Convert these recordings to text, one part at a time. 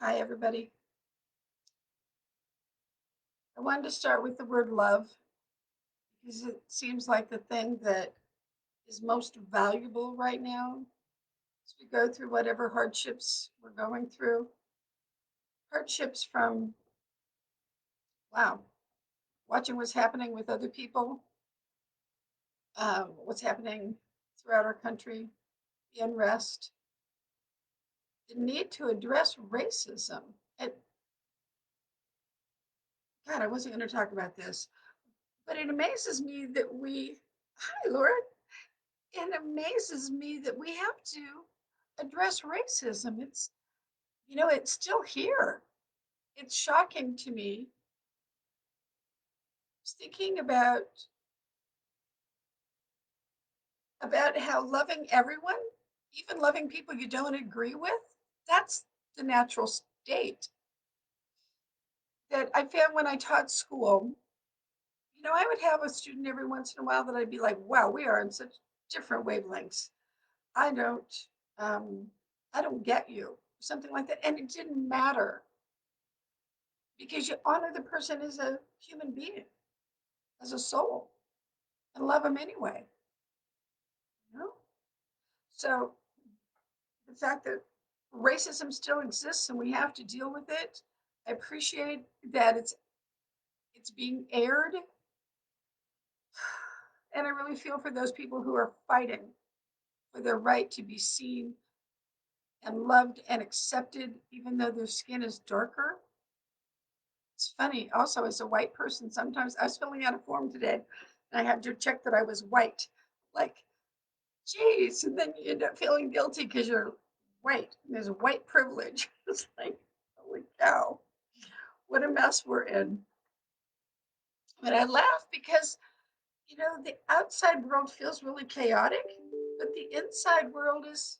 Hi, everybody. I wanted to start with the word love because it seems like the thing that is most valuable right now as we go through whatever hardships we're going through. Hardships from, wow, watching what's happening with other people, what's happening throughout our country, the unrest, the need to address racism. And God, I wasn't going to talk about this, but it amazes me that hi, Laura. It amazes me that we have to address racism. It's still here. It's shocking to me. I was thinking about how loving everyone, even loving people you don't agree with, that's the natural state that I found when I taught school. I would have a student every once in a while that I'd be like, wow, we are on such different wavelengths. I don't, um, I don't get you, something like that. And it didn't matter because you honor the person as a human being, as a soul, and love them anyway. You know? So the fact that racism still exists and we have to deal with it, I appreciate that it's being aired, and I really feel for those people who are fighting for their right to be seen and loved and accepted, even though their skin is darker. It's funny. Also, as a white person, sometimes I was filling out a form today, and I had to check that I was white. Like, geez, and then you end up feeling guilty because you're white. There's white privilege. It's like, holy cow, what a mess we're in. But I laugh because, the outside world feels really chaotic, but the inside world is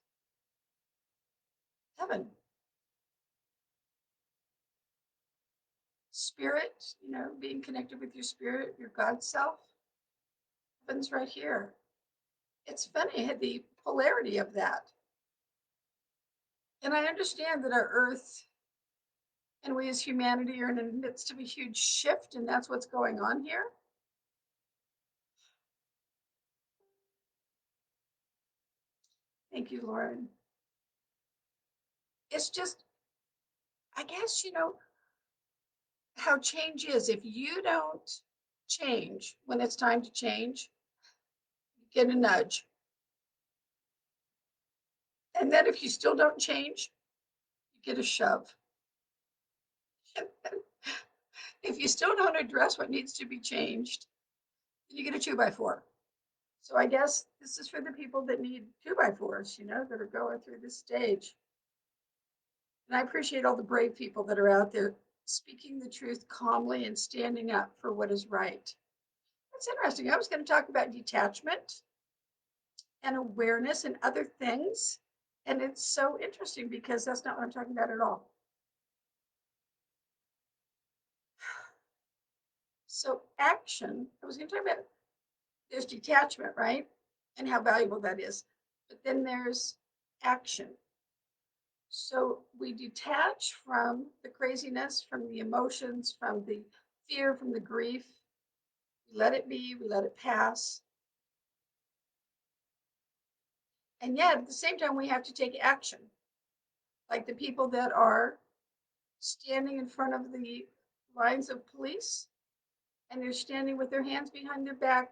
heaven. Spirit, being connected with your spirit, your God self, heaven's right here. It's funny, the polarity of that. And I understand that our earth and we as humanity are in the midst of a huge shift, and that's what's going on here. Thank you, Lauren. It's just, I guess, how change is. If you don't change when it's time to change, you get a nudge. And then if you still don't change, you get a shove. And then if you still don't address what needs to be changed, then you get a 2x4. So I guess this is for the people that need 2x4s, that are going through this stage. And I appreciate all the brave people that are out there speaking the truth calmly and standing up for what is right. That's interesting. I was going to talk about detachment and awareness and other things. And it's so interesting because that's not what I'm talking about at all. So, action, I was going to talk about there's detachment, right? And how valuable that is. But then there's action. So, we detach from the craziness, from the emotions, from the fear, from the grief. We let it be, we let it pass. And yet, at the same time, we have to take action. Like the people that are standing in front of the lines of police and they're standing with their hands behind their back,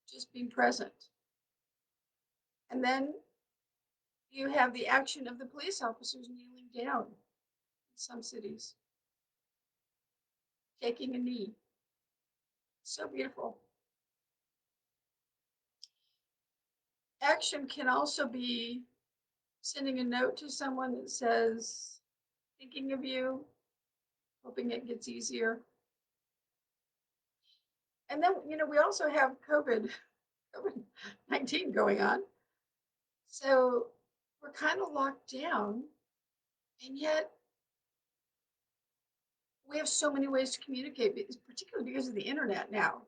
just being present. And then you have the action of the police officers kneeling down in some cities, taking a knee. So beautiful. Action can also be sending a note to someone that says, thinking of you, hoping it gets easier. And then, we also have COVID-19 going on. So we're kind of locked down, and yet we have so many ways to communicate, particularly because of the internet now.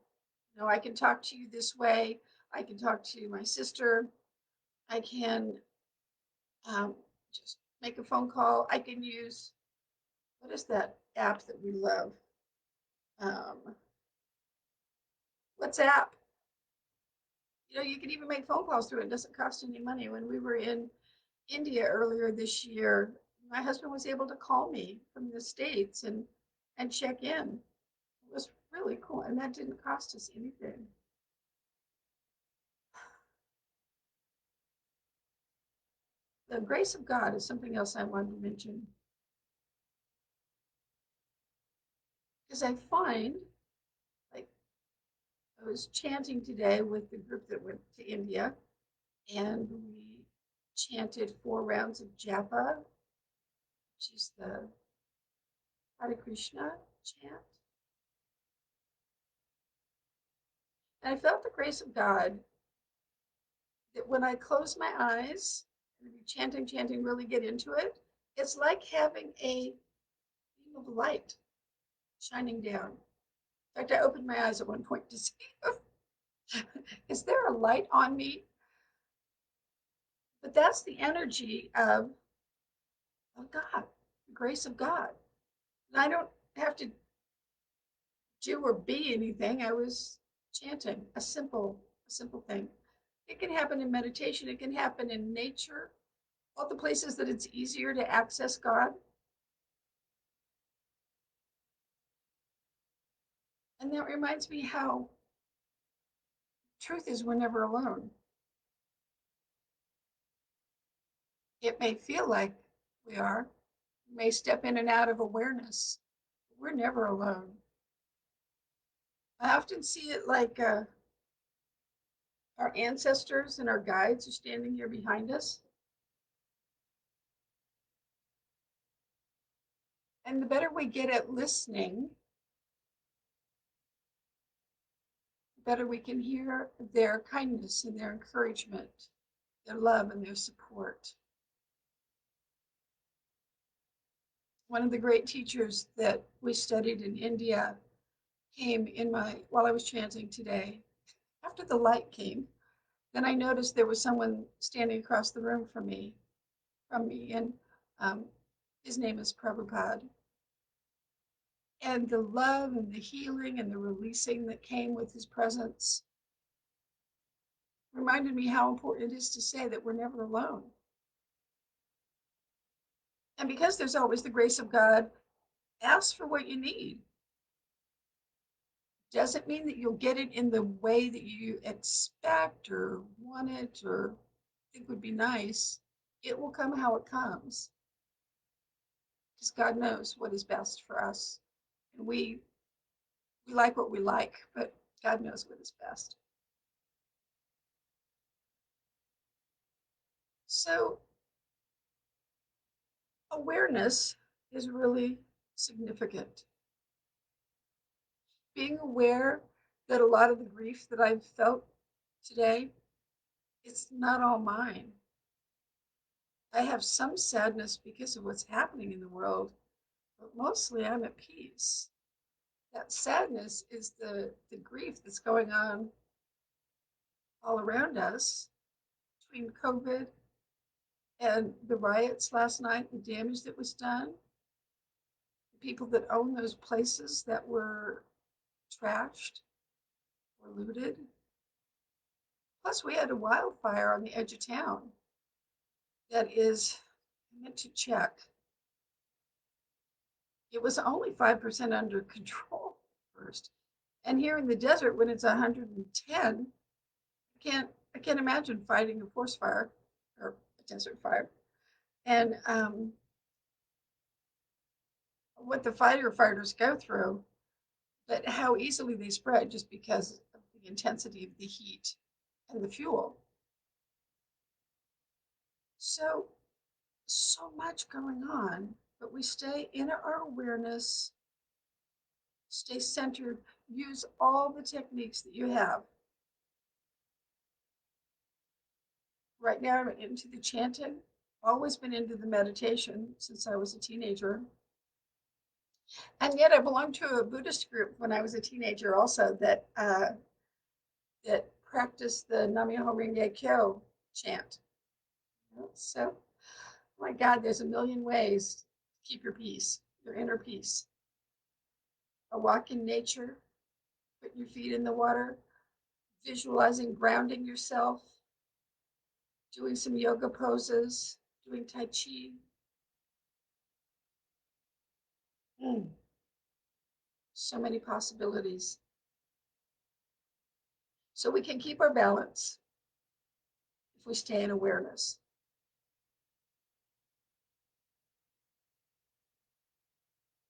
I can talk to you this way. I can talk to my sister. I can just make a phone call. I can use what is that app that we love? Um, WhatsApp. You can even make phone calls through it. It doesn't cost any money. When we were in India earlier this year, my husband was able to call me from the States and check in. It was really cool, and that didn't cost us anything. The grace of God is something else I wanted to mention because I find, like, I was chanting today with the group that went to India, and we chanted 4 rounds of japa, which is the Hare Krishna chant. And I felt the grace of God that when I close my eyes and be chanting, chanting, really get into it, it's like having a beam of light shining down. In fact, I opened my eyes at one point to see, is there a light on me? But that's the energy of God, the grace of God. And I don't have to do or be anything. I was chanting a simple thing. It can happen in meditation. It can happen in nature. All the places that it's easier to access God. And that reminds me how truth is we're never alone. It may feel like we are, we may step in and out of awareness. But we're never alone. I often see it like our ancestors and our guides are standing here behind us. And the better we get at listening, the better we can hear their kindness and their encouragement, their love and their support. One of the great teachers that we studied in India came in my while I was chanting today. After the light came, then I noticed there was someone standing across the room from me, and um, his name is Prabhupada. And the love and the healing and the releasing that came with his presence reminded me how important it is to say that we're never alone. And because there's always the grace of God, ask for what you need. Doesn't mean that you'll get it in the way that you expect or want it or think would be nice. It will come how it comes because God knows what is best for us. And we like what we like, but God knows what is best. So awareness is really significant. Being aware that a lot of the grief that I've felt today, it's not all mine. I have some sadness because of what's happening in the world, but mostly I'm at peace. That sadness is the grief that's going on all around us between COVID and the riots last night, the damage that was done, the people that own those places that were trashed or looted. Plus, we had a wildfire on the edge of town that is meant to check. It was only 5% under control first. And here in the desert, when it's 110, I can't imagine fighting a forest fire or a desert fire. And what the firefighters go through, but how easily they spread just because of the intensity of the heat and the fuel. So, so much going on, but we stay in our awareness, stay centered, use all the techniques that you have. Right now, I'm into the chanting, always been into the meditation since I was a teenager. And yet, I belonged to a Buddhist group when I was a teenager, also that practiced the Nam-myoho Renge Kyo chant. So, oh my God, there's a million ways to keep your peace. your inner peace. A walk in nature, putting your feet in the water, visualizing grounding yourself, doing some yoga poses, doing Tai Chi. Mm, so many possibilities. So we can keep our balance if we stay in awareness.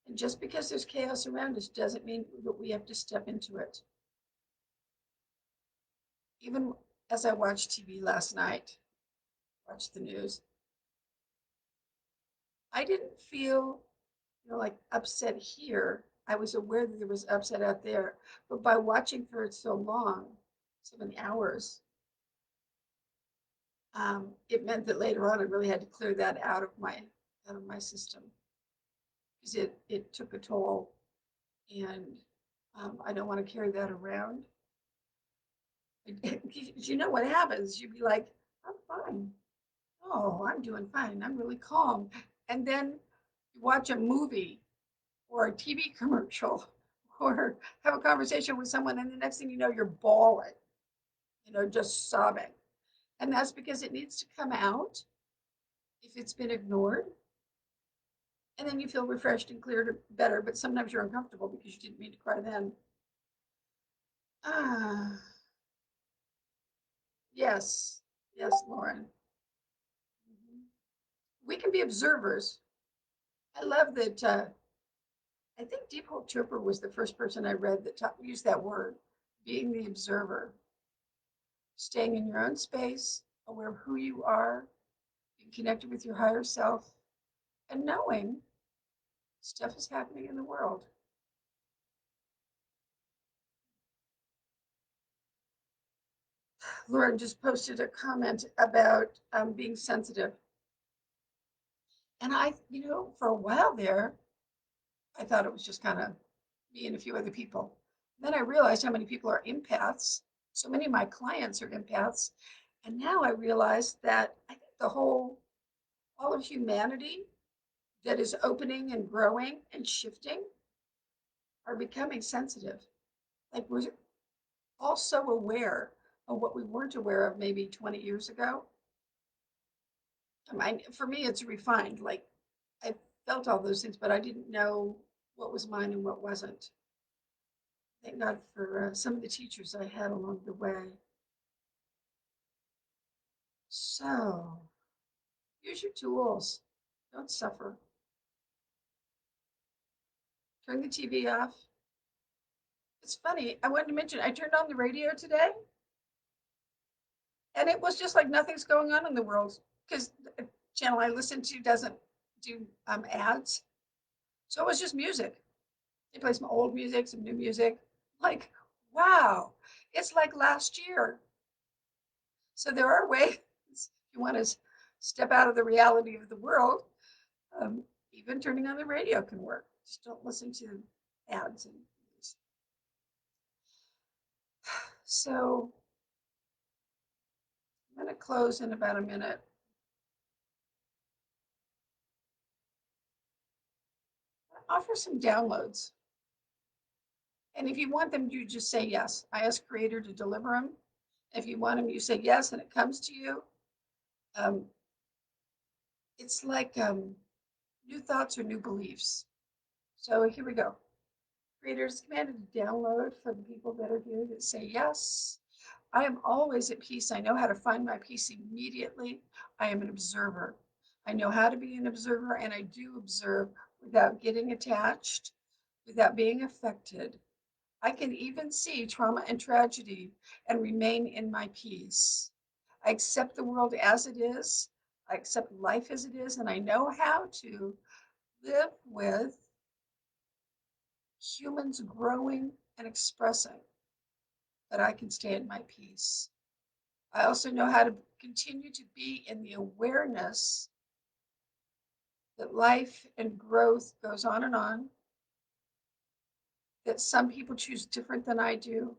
And just because there's chaos around us doesn't mean that we have to step into it. Even as I watched TV last night, watched the news, I didn't feel, like upset here. I was aware that there was upset out there, but by watching for it so long, so many hours, it meant that later on I really had to clear that out of my system because it took a toll, and I don't want to carry that around. You know what happens? You'd be like, I'm fine. Oh, I'm doing fine. I'm really calm. And then you watch a movie or a TV commercial or have a conversation with someone, and the next thing you know, you're bawling, just sobbing. And that's because it needs to come out if it's been ignored. And then you feel refreshed and cleared better, but sometimes you're uncomfortable because you didn't mean to cry then. Ah, yes, yes, Lauren. Mhm. We can be observers. I love that. I think Deepak Chopra was the first person I read that used that word, being the observer, staying in your own space, aware of who you are, being connected with your higher self, and knowing stuff is happening in the world. Lauren just posted a comment about being sensitive. And for a while there, I thought it was just kind of me and a few other people. Then I realized how many people are empaths. So many of my clients are empaths. And now I realize that I think all of humanity that is opening and growing and shifting are becoming sensitive. Like we're all so aware of what we weren't aware of maybe 20 years ago. For me, it's refined. Like I felt all those things, but I didn't know what was mine and what wasn't. Thank God for some of the teachers I had along the way. So use your tools. Don't suffer. Turn the TV off. It's funny. I wanted to mention I turned on the radio today, and it was just like nothing's going on in the world because the channel I listen to doesn't do ads. So it was just music. They play some old music, some new music. Like, wow, it's like last year. So there are ways if you want to step out of the reality of the world. Even turning on the radio can work. Just don't listen to ads and news. So I'm going to close in about a minute. Offer some downloads. And if you want them, you just say yes. I ask Creator to deliver them. If you want them, you say yes, and it comes to you. Um, it's like new thoughts or new beliefs. So here we go. Creator is commanded to download for the people that are here that say yes. I am always at peace. I know how to find my peace immediately. I am an observer. I know how to be an observer, and I do observe without getting attached, without being affected. I can even see trauma and tragedy and remain in my peace. I accept the world as it is. I accept life as it is, and I know how to live with humans growing and expressing that I can stay in my peace. I also know how to continue to be in the awareness that life and growth goes on, that some people choose different than I do,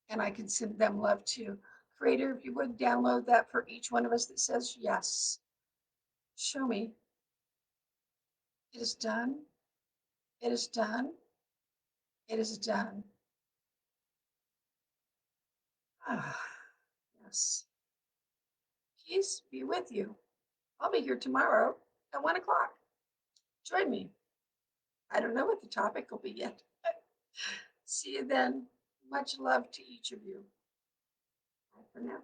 and I can send them love too. Creator, if you would download that for each one of us that says yes. Show me. It is done. It is done. It is done. Ah, yes. Peace be with you. I'll be here tomorrow at 1 o'clock. Join me. I don't know what the topic will be yet. See you then. Much love to each of you. Bye for now.